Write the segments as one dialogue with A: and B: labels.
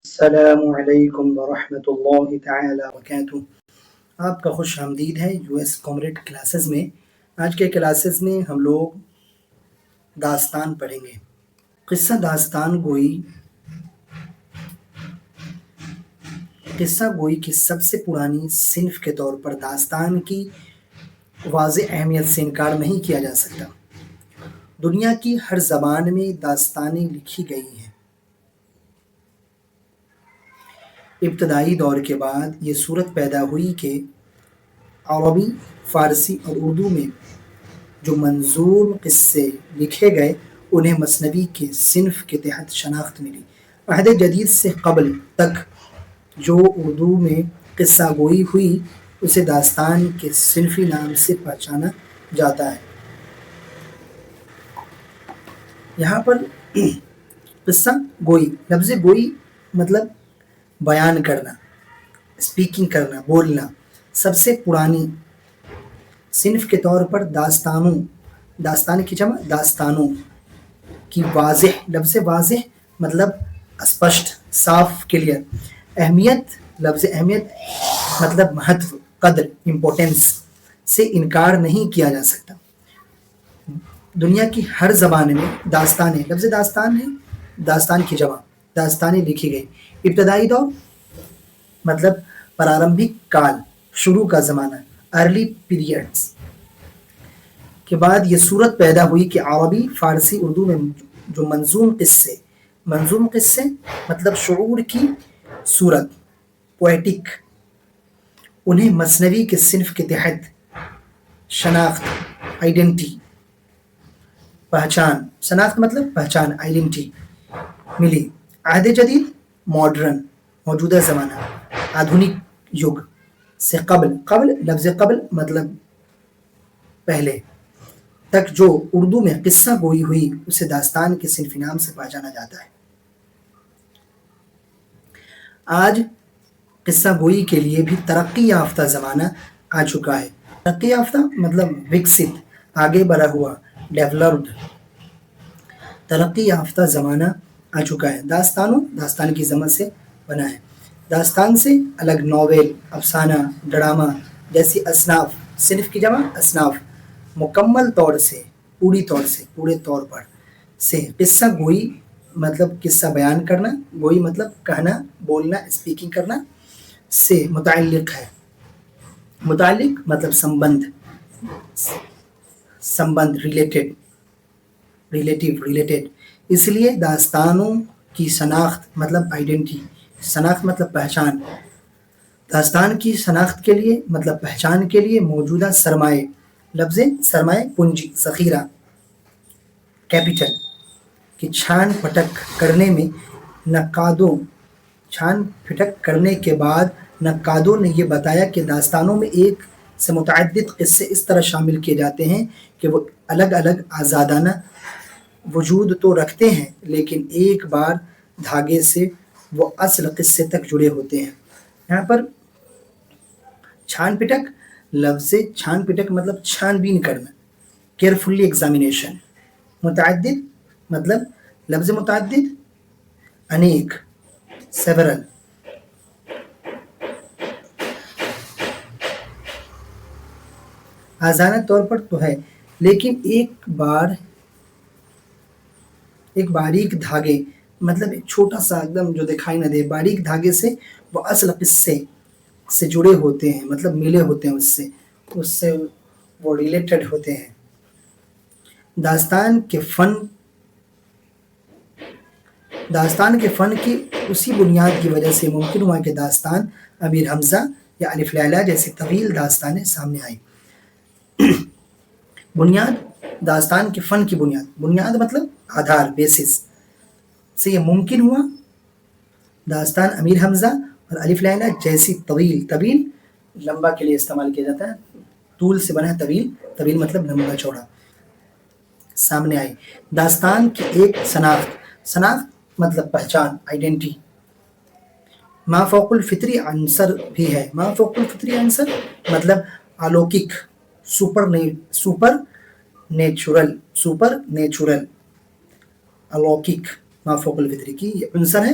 A: السلام علیکم ورحمۃ اللہ تعالی وبرکاتہ۔ آپ کا خوش آمدید ہے یو ایس کامریڈ کلاسز میں۔ آج کے کلاسز میں ہم لوگ داستان پڑھیں گے۔ قصہ داستان گوئی کی سب سے پرانی صنف کے طور پر داستان کی واضح اہمیت سے انکار نہیں کیا جا سکتا۔ دنیا کی ہر زبان میں داستانیں لکھی گئی ہیں۔ ابتدائی دور کے بعد یہ صورت پیدا ہوئی کہ عربی، فارسی اور اردو میں جو منظوم قصے لکھے گئے انہیں مثنوی کے صنف کے تحت شناخت ملی۔ عہد جدید سے قبل تک جو اردو میں قصہ گوئی ہوئی اسے داستان کے صنفی نام سے پہچانا جاتا ہے۔ یہاں پر قصہ گوئی، لفظ گوئی مطلب بیان کرنا، اسپیکنگ کرنا، بولنا۔ سب سے پرانی صنف کے طور پر داستان کی جمع داستانوں کی واضح، لفظ واضح مطلب اسپشٹ، صاف، کلیئر۔ اہمیت، لفظ اہمیت مطلب مہتو، قدر، امپورٹنس سے انکار نہیں کیا جا سکتا۔ دنیا کی ہر زبان میں داستانیں، لفظ داستان ہے داستان کی جمع، داستانیں لکھی گئی۔ ابتدائی دور مطلب پرارمبھک کال، شروع کا زمانہ، ارلی پیریڈز کے بعد یہ صورت پیدا ہوئی کہ عربی، فارسی، اردو میں جو منظوم قصے مطلب شعور کی صورت، پوئٹک، انہیں مثنوی کے صنف کے تحت شناخت، آئیڈینٹی، پہچان، شناخت مطلب پہچان، آئیڈینٹی ملی۔ عہد جدید، ماڈرن، موجودہ زمانہ، آدھونک یگ سے قبل لفظ قبل مطلب پہلے تک جو اردو میں قصہ گوئی ہوئی اسے داستان کے صنفی نام سے پہچانا جاتا ہے۔ آج قصہ گوئی کے لیے بھی ترقی یافتہ زمانہ آ چکا ہے۔ ترقی یافتہ مطلب وکست، آگے بڑھا ہوا، ڈیولپڈ۔ ترقی یافتہ زمانہ آ چکا ہے۔ داستان کی جمع سے بنا ہے۔ داستان سے الگ ناول، افسانہ، ڈرامہ جیسی اصناف، صنف کی جمع اصناف، مکمل طور سے، پورے طور پر سے قصہ گوئی مطلب قصہ بیان کرنا، گوئی مطلب کہنا، بولنا، اسپیکنگ کرنا سے متعلق ہے۔ متعلق مطلب سمبندھ، ریلیٹڈ۔ اس لیے داستانوں کی شناخت مطلب آئیڈینٹی، شناخت مطلب پہچان، داستان کی شناخت کے لیے مطلب پہچان کے لیے موجودہ سرمایہ، لفظ سرمایہ پونجی، ذخیرہ، کیپٹل کی چھان پھٹک کرنے کے بعد نقادوں نے یہ بتایا کہ داستانوں میں ایک سے متعدد قصے اس طرح شامل کیے جاتے ہیں کہ وہ الگ الگ آزادانہ وجود تو رکھتے ہیں لیکن ایک بار دھاگے سے وہ اصل قصے تک جڑے ہوتے ہیں۔ یہاں پر چھان پھٹک، لفظ چھان پھٹک مطلب چھان بین کرنا، کیئرفلی ایگزامینیشن۔ متعدد مطلب لفظ متعدد، انیک، سیورل۔ آزادانہ طور پر تو ہے لیکن ایک باریک دھاگے مطلب ایک چھوٹا سا ایک دم جو دکھائی نہ دے، باریک دھاگے سے وہ اصل قصے سے جڑے ہوتے ہیں، مطلب ملے ہوتے ہیں، اس سے وہ ریلیٹڈ ہوتے ہیں۔ داستان کے فن کی اسی بنیاد کی وجہ سے ممکن ہوا کہ داستان امیر حمزہ یا الف لیلی جیسی طویل داستانیں سامنے آئیں۔ داستان کے فن کی بنیاد مطلب آدھار، بیسس سے یہ ممکن ہوا۔ داستان امیر حمزہ اور الف لیلی جیسی طویل لمبا کے لیے استعمال کیا جاتا ہے، طول سے بنا ہے طویل مطلب لمبا چوڑا، سامنے آئی۔ داستان کی ایک شناخت مطلب پہچان، آئیڈینٹی۔ ما فوق الفطری عنصر بھی ہے۔ ما فوق الفطری عنصر مطلب الوکک، سپر نیچرل، الوکک ما فوق الفطری کی یہ عنصر ہے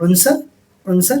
A: عنصر عنصر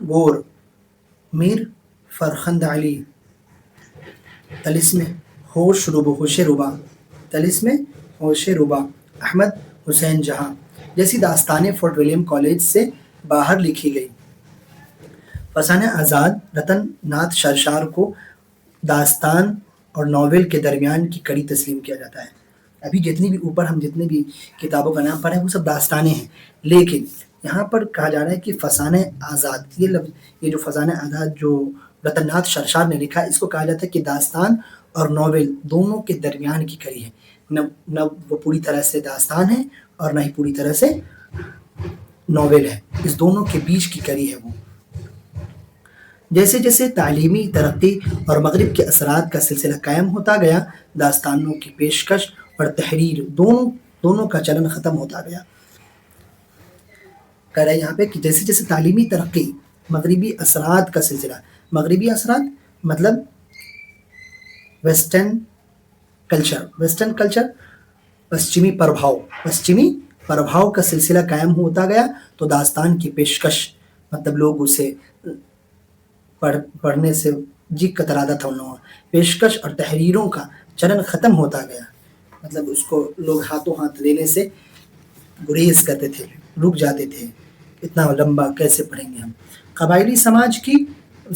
A: گور، میر فرخند علی، طلسم ہوش ربا، طلسم ہوش ربا، احمد حسین جہاں جیسی داستانیں فورٹ ولیم کالج سے باہر لکھی گئی۔ فسانہ آزاد رتن ناتھ شرشار کو داستان اور ناول کے درمیان کی کڑی تسلیم کیا جاتا ہے۔ ابھی جتنی بھی کتابوں کا نام پڑھا ہے وہ سب داستانیں ہیں، لیکن یہاں پر کہا جا رہا ہے کہ فسانہ آزاد، یہ جو فسانہ آزاد جو رتن ناتھ شرشار نے لکھا، اس کو کہا جاتا ہے کہ داستان اور ناول دونوں کے درمیان کی کڑی ہے۔ نہ وہ پوری طرح سے داستان ہے اور نہ ہی پوری طرح سے ناول ہے، اس دونوں کے بیچ کی کڑی ہے وہ۔ جیسے جیسے تعلیمی ترقی اور مغرب کے اثرات کا سلسلہ قائم ہوتا گیا، داستانوں کی پیشکش اور تحریر دونوں کا چلن ختم ہوتا گیا۔ کہہ رہے ہیں یہاں پہ کہ جیسے جیسے تعلیمی ترقی، مغربی اثرات کا سلسلہ، مغربی اثرات مطلب ویسٹرن کلچر، پشچمی پربھاؤ کا سلسلہ قائم ہوتا گیا تو داستان کی پیشکش مطلب لوگ اسے پڑھنے سے جی کتراتا تھا ان لوگوں، پیشکش اور تحریروں کا چلن ختم ہوتا گیا، مطلب اس کو لوگ ہاتھوں ہاتھ لینے سے گریز کرتے تھے، رک جاتے تھے، اتنا لمبا کیسے پڑھیں گے ہم۔ قبائلی سماج کی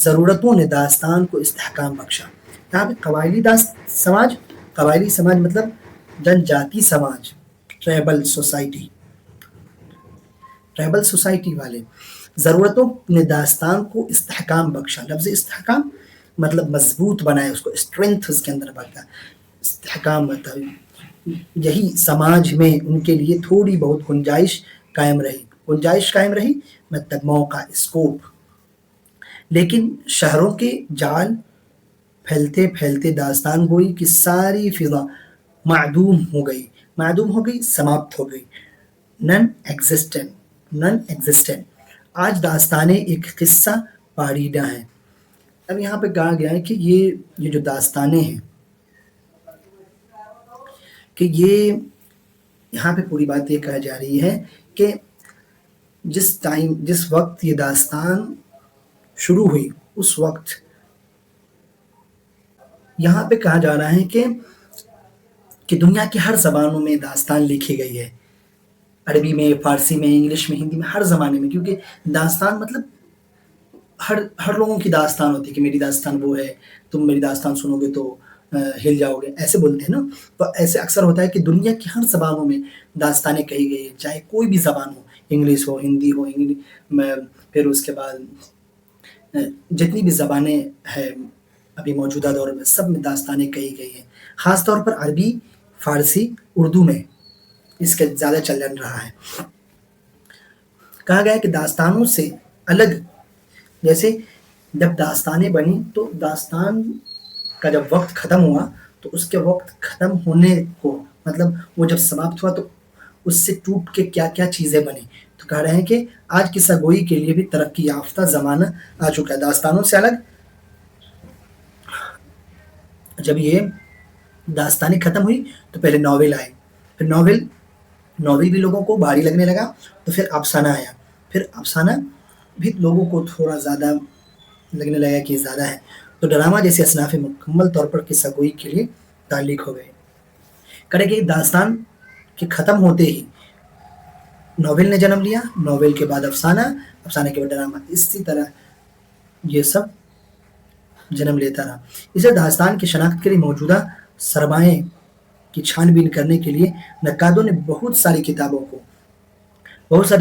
A: ضرورتوں نے داستان کو استحکام بخشا۔ یہاں پہ قبائلی سماج مطلب جن جاتی سماج، ٹرائبل سوسائٹی والے ضرورتوں نے داستان کو استحکام بخشا۔ لفظ استحکام مطلب مضبوط بنائے، اس کو اسٹرینتھ اس کے اندر بڑھتا، استحکام مطلب یہی سماج میں ان کے لیے تھوڑی بہت گنجائش قائم رہی مطلب موقع، اسکوپ۔ لیکن شہروں کے جال پھیلتے پھیلتے داستان گوئی کی ساری فضا معدوم ہو گئی، سماپت ہو گئی، نن ایگزسٹنٹ۔ آج داستانیں ایک قصہ پاریڈہ ہیں۔ اب یہاں پہ کہا گیا ہے کہ یہ جو داستانیں ہیں کہ یہ یہاں پہ پوری بات یہ کہا جا رہی ہے کہ جس وقت یہ داستان شروع ہوئی اس وقت یہاں پہ کہا جا رہا ہے کہ دنیا کی ہر زبانوں میں داستان لکھی گئی ہے، عربی میں، فارسی میں، انگلش میں، ہندی میں، ہر زمانے میں، کیونکہ داستان مطلب ہر لوگوں کی داستان ہوتی ہے کہ میری داستان وہ ہے، تم میری داستان سنو گے تو ہل جاؤ گے، ایسے بولتے ہیں نا۔ تو ایسے اکثر ہوتا ہے کہ دنیا کی ہر زبانوں میں داستانیں کہی گئی ہیں، چاہے کوئی بھی زبان ہو، انگلش ہو، ہندی ہو، پھر اس کے بعد جتنی بھی زبانیں ہیں ابھی موجودہ دور میں، سب میں داستانیں کہی گئی ہیں۔ خاص طور پر عربی، فارسی، اردو میں اس کا زیادہ چلن رہا ہے۔ کہا گیا ہے کہ داستانوں سے الگ، جیسے جب داستانیں بنی تو داستان کا جب وقت ختم ہوا تو اس کے وقت ختم ہونے کو مطلب وہ جب سماپت ہوا تو اس سے ٹوٹ کے کیا کیا چیزیں بنی، تو کہہ رہے ہیں کہ آج قصہ گوئی کے لیے بھی ترقی یافتہ زمانہ آ چکا ہے۔ داستانوں سے الگ، جب یہ داستانیں ختم ہوئی تو پہلے ناول آئے، پھر ناول بھی لوگوں کو بھاری لگنے لگا، تو پھر افسانہ آیا، پھر افسانہ بھی لوگوں کو تھوڑا زیادہ لگنے لگا کہ زیادہ ہے، تو ڈرامہ جیسے اصناف مکمل طور پر قصہ گوئی کے لیے تعلیق ہو گئے۔ کرے کہ داستان کے ختم ہوتے ہی ناول نے جنم لیا، ناول کے بعد افسانہ کے بعد ڈرامہ، اسی طرح یہ سب جنم لیتا رہا۔ اسے داستان کی شناخت کے لیے موجودہ سرمایہ کی چھان بین کرنے کے لیے نقادوں نے بہت ساری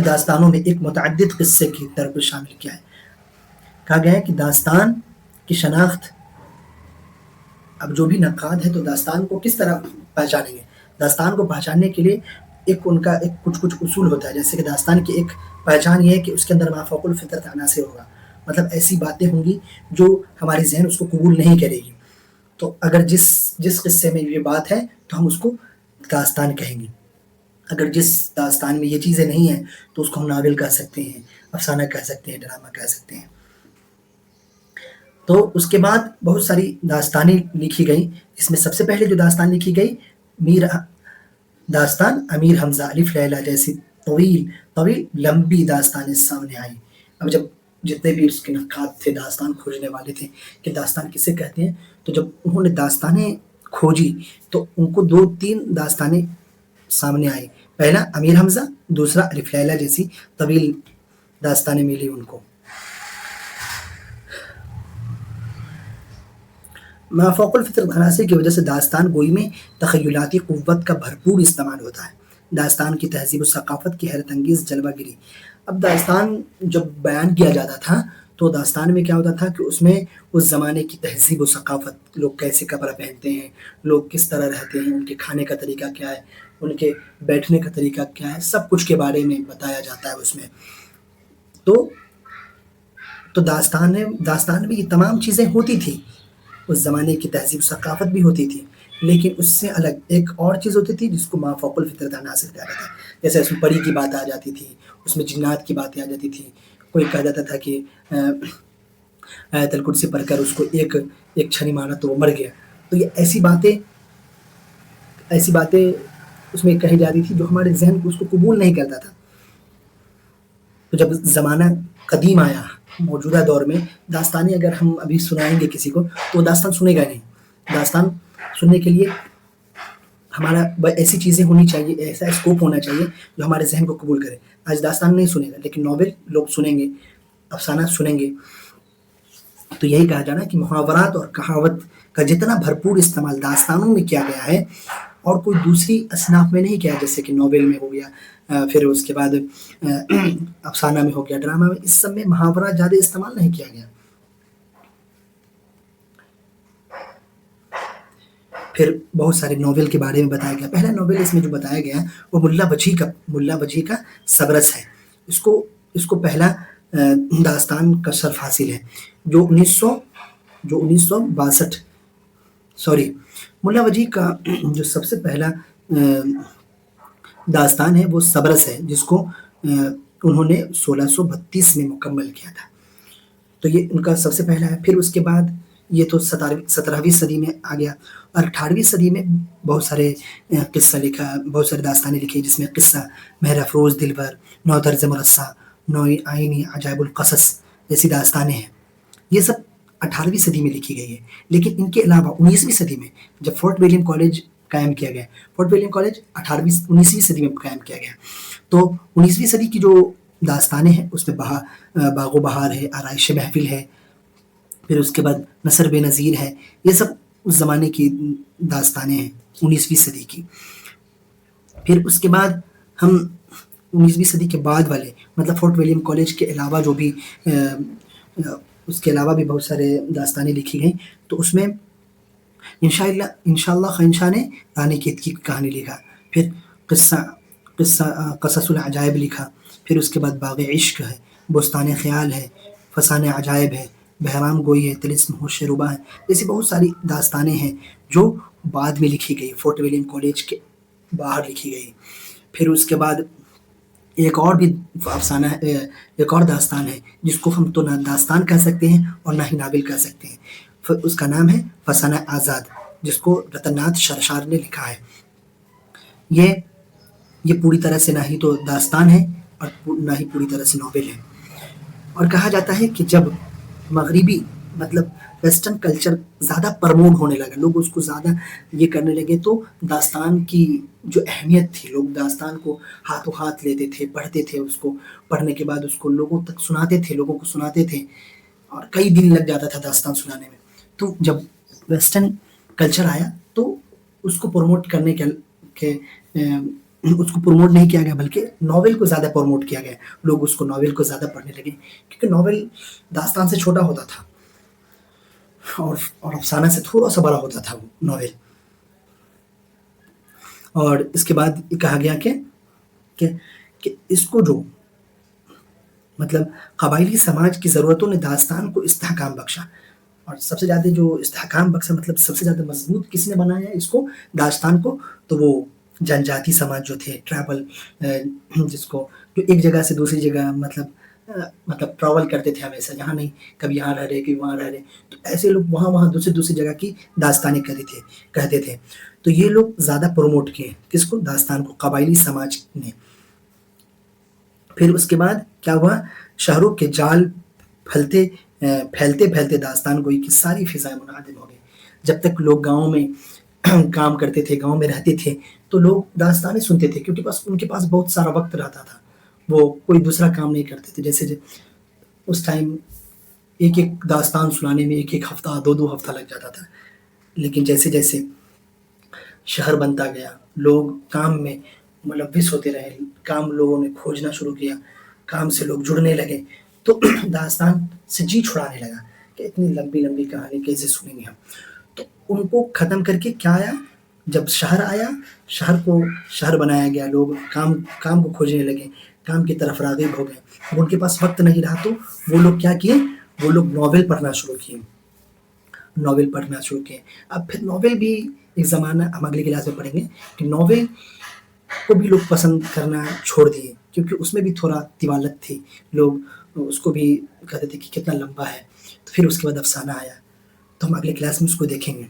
A: داستانوں میں ایک متعدد قصے کی طرف شامل کیا ہے۔ کہا گیا ہے کہ داستان کی شناخت، اب جو بھی نقاد ہے تو داستان کو کس طرح پہچانیں گے؟ داستان کو پہچاننے کے لیے ان کا کچھ اصول ہوتا ہے، جیسے کہ داستان کی ایک پہچان یہ ہے کہ اس کے اندر مافوق الفطرت عناصر ہوگا، مطلب ایسی باتیں ہوں گی جو ہماری ذہن اس کو قبول نہیں کرے گی، تو اگر جس قصے میں یہ بات ہے تو ہم اس کو داستان کہیں گے، اگر جس داستان میں یہ چیزیں نہیں ہیں تو اس کو ہم ناول کہہ سکتے ہیں، افسانہ کہہ سکتے ہیں، ڈرامہ کہہ سکتے ہیں۔ تو اس کے بعد بہت ساری داستانیں لکھی گئیں، اس میں سب سے پہلے جو داستان لکھی گئی داستان امیر حمزہ الف لیلہ جیسی طویل لمبی داستانیں سامنے آئیں۔ اب جب جتنے بھی اس کے نقاد تھے، داستان کھوجنے والے تھے کہ داستان کسے کہتے ہیں، تو جب انہوں نے داستانیں کھوجی تو ان کو 2-3 داستانیں سامنے آئی. پہلا امیر حمزہ، دوسرا الف لیلہ جیسی طویل داستانیں ملی ان کو. مافوق الفطرت عناصر کی وجہ سے داستان گوئی میں تخیلاتی قوت کا بھرپور استعمال ہوتا ہے. داستان کی تہذیب و ثقافت کی حیرت انگیز جلوہ گری. اب داستان جب بیان کیا جاتا تھا تو داستان میں کیا ہوتا تھا کہ اس میں اس زمانے کی تہذیب و ثقافت، لوگ کیسے کپڑا پہنتے ہیں، لوگ کس طرح رہتے ہیں، ان کے کھانے کا طریقہ کیا ہے، ان کے بیٹھنے کا طریقہ کیا ہے، سب کچھ کے بارے میں بتایا جاتا ہے اس میں. تو داستان میں یہ تمام چیزیں ہوتی تھی. اس زمانے کی تہذیب و ثقافت بھی ہوتی تھی، لیکن اس سے الگ ایک اور چیز ہوتی تھی جس کو مافوق الفطرت عناصر کہا جاتا ہے. جیسے اس میں پری کی بات آ جاتی تھی، اس میں جنات کی باتیں آ جاتی تھی. کوئی کہہ جاتا تھا کہ آیت الکرسی پڑھ کر اس کو ایک چھری مارا تو وہ مر گیا. تو یہ ایسی باتیں اس میں کہی جاتی تھی جو ہمارے ذہن کو اس کو قبول نہیں کرتا تھا. تو جب زمانہ قدیم آیا، موجودہ دور میں داستانیں اگر ہم ابھی سنائیں گے کسی کو تو وہ داستان سنے گا نہیں. داستان سننے کے لیے ہمارا ایسی چیزیں ہونی چاہیے، ایسا اسکوپ ہونا چاہیے جو ہمارے ذہن کو قبول کرے. آج داستان نہیں سنے گا، لیکن ناول لوگ سنیں گے، افسانہ سنیں گے. تو یہی کہا جانا کہ محاورات اور کہاوت کا جتنا بھرپور استعمال داستانوں میں کیا گیا ہے اور کوئی دوسری اصناف میں نہیں کیا، جیسے کہ ناول میں ہو گیا، پھر اس کے بعد افسانہ میں ہو گیا، ڈرامہ میں، اس سب میں محاورہ زیادہ استعمال نہیں کیا گیا. پھر بہت سارے ناول کے بارے میں بتایا گیا. پہلا ناول اس میں جو بتایا گیا ہے وہ ملا وجھی کا سبرس ہے. اس کو پہلا داستان کا شرف حاصل ہے جو 1962 سوری ملا وجھی کا جو سب سے پہلا داستان ہے وہ سبرس ہے، جس کو انہوں نے 1632 میں مکمل کیا تھا. تو یہ ان کا سب سے پہلا ہے. پھر اس کے بعد یہ تو 17ویں صدی میں آ گیا، اور 18ویں صدی میں بہت سارے قصہ لکھا، بہت سارے داستانیں لکھی، جس میں قصہ مہر افروز دلبر، نو طرز مرصع، نو آئینی، عجائب القصص جیسی داستانیں ہیں. یہ سب 18ویں صدی میں لکھی گئی ہے. لیکن ان کے علاوہ 19ویں صدی میں جب فورٹ ولیم کالج قائم کیا گیا، فورٹ ولیم کالج 19ویں صدی میں قائم کیا گیا، تو 19ویں صدی کی جو داستانیں ہیں اس میں باغ و بہار ہے، آرائش محفل ہے، پھر اس کے بعد نثر بے نظیر ہے. یہ سب اس زمانے کی داستانیں ہیں 19ویں صدی کی. پھر اس کے بعد ہم 19ویں صدی کے بعد والے مطلب فورٹ ولیم کالج کے علاوہ جو بھی اس کے علاوہ بھی بہت سارے داستانیں لکھی گئیں. تو اس میں انشاءاللہ خنشا نے رانی کیت کی کہانی لکھا، پھر قصص العجائب لکھا، پھر اس کے بعد باغ عشق ہے، بستان خیال ہے، فسانہ عجائب ہے، بہرام گوئی ہے، طلسم ہوش ربا ہے. ایسی بہت ساری داستانیں ہیں جو بعد میں لکھی گئی، فورٹ ولیم کالج کے باہر لکھی گئی. پھر اس کے بعد ایک اور بھی افسانہ ایک اور داستان ہے جس کو ہم تو نہ داستان کہہ سکتے ہیں اور نہ ہی ناول کہہ سکتے ہیں. اس کا نام ہے فسانہ آزاد، جس کو رتن ناتھ شرشار نے لکھا ہے. یہ پوری طرح سے نہ ہی تو داستان ہے اور نہ ہی پوری طرح سے ناول ہے. اور کہا جاتا ہے کہ جب مغربی مطلب ویسٹرن کلچر زیادہ پرموٹ ہونے لگا، لوگ اس کو زیادہ یہ کرنے لگے، تو داستان کی جو اہمیت تھی، لوگ داستان کو ہاتھوں ہاتھ لیتے تھے، پڑھتے تھے، اس کو پڑھنے کے بعد اس کو لوگوں تک لوگوں کو سناتے تھے، اور کئی دن لگ جاتا تھا داستان سنانے میں. تو جب ویسٹرن کلچر آیا تو اس کو پروموٹ کرنے کے اس کو پروموٹ نہیں کیا گیا، بلکہ ناول کو زیادہ پروموٹ کیا گیا. لوگ اس کو ناول کو زیادہ پڑھنے لگے، کیونکہ ناول داستان سے چھوٹا ہوتا تھا اور افسانہ سے تھوڑا سا بڑا ہوتا تھا وہ ناول. اور اس کے بعد یہ کہا گیا کہ اس کو جو مطلب قبائلی سماج کی ضرورتوں نے داستان کو استحکام بخشا، اور سب سے زیادہ جو استحکام بخشا مطلب سب سے زیادہ مضبوط کس نے بنایا اس کو، داستان کو، تو وہ جن جاتی سماج جو تھے، ٹریول، جس کو جو ایک جگہ سے دوسری جگہ مطلب ٹریول کرتے تھے ہمیشہ، یہاں نہیں کبھی یہاں رہ رہے کبھی وہاں رہ رہے، تو ایسے لوگ وہاں دوسری جگہ کی داستانیں کہتے تھے. تو یہ لوگ زیادہ پروموٹ کیے کس کو، داستان کو، قبائلی سماج نے. پھر اس کے بعد کیا ہوا، شہروں کے جال پھیلتے پھیلتے داستان گوئی کی ساری فضائیں منہدم ہو گئی. جب تک لوگ گاؤں میں کام کرتے تھے، گاؤں میں رہتے تھے، تو لوگ داستانیں سنتے تھے کیونکہ ان کے پاس بہت سارا وقت رہتا تھا. وہ کوئی دوسرا کام نہیں کرتے تھے. جیسے اس ٹائم ایک ایک داستان سنانے میں ایک ایک ہفتہ، دو دو ہفتہ لگ جاتا تھا. لیکن جیسے جیسے شہر بنتا گیا، لوگ کام میں ملوث ہوتے رہے، کام لوگوں نے کھوجنا شروع کیا، کام سے لوگ جڑنے لگے، تو داستان سے جی چھڑانے لگا کہ اتنی لمبی لمبی کہانی کیسے سنیں گے ہم. تو ان کو ختم کر کے کیا آیا؟ جب شہر آیا، شہر بنایا گیا، لوگ کام کو کھوجنے لگے، کام کی طرف راغب ہو گئے. اب ان کے پاس وقت نہیں رہا تو وہ لوگ کیا کیے؟ وہ لوگ ناول پڑھنا شروع کیے. اب پھر ناول بھی ایک زمانہ، ہم اگلی کلاس میں پڑھیں گے کہ ناول کو بھی لوگ پسند کرنا چھوڑ دیے کیونکہ اس میں بھی تھوڑا طوالت تھی. لوگ اس کو بھی کہتے تھے کہ کتنا لمبا ہے. تو پھر اس کے بعد افسانہ آیا، تو ہم اگلے کلاس میں اس کو دیکھیں گے.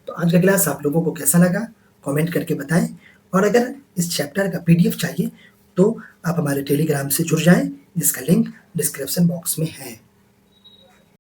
A: تو آج کا کلاس آپ لوگوں کو کیسا لگا کامنٹ کر کے بتائیں. اور اگر اس چیپٹر کا PDF چاہیے تو آپ ہمارے ٹیلی گرام سے جڑ جائیں، جس کا لنک ڈسکرپشن باکس میں ہے.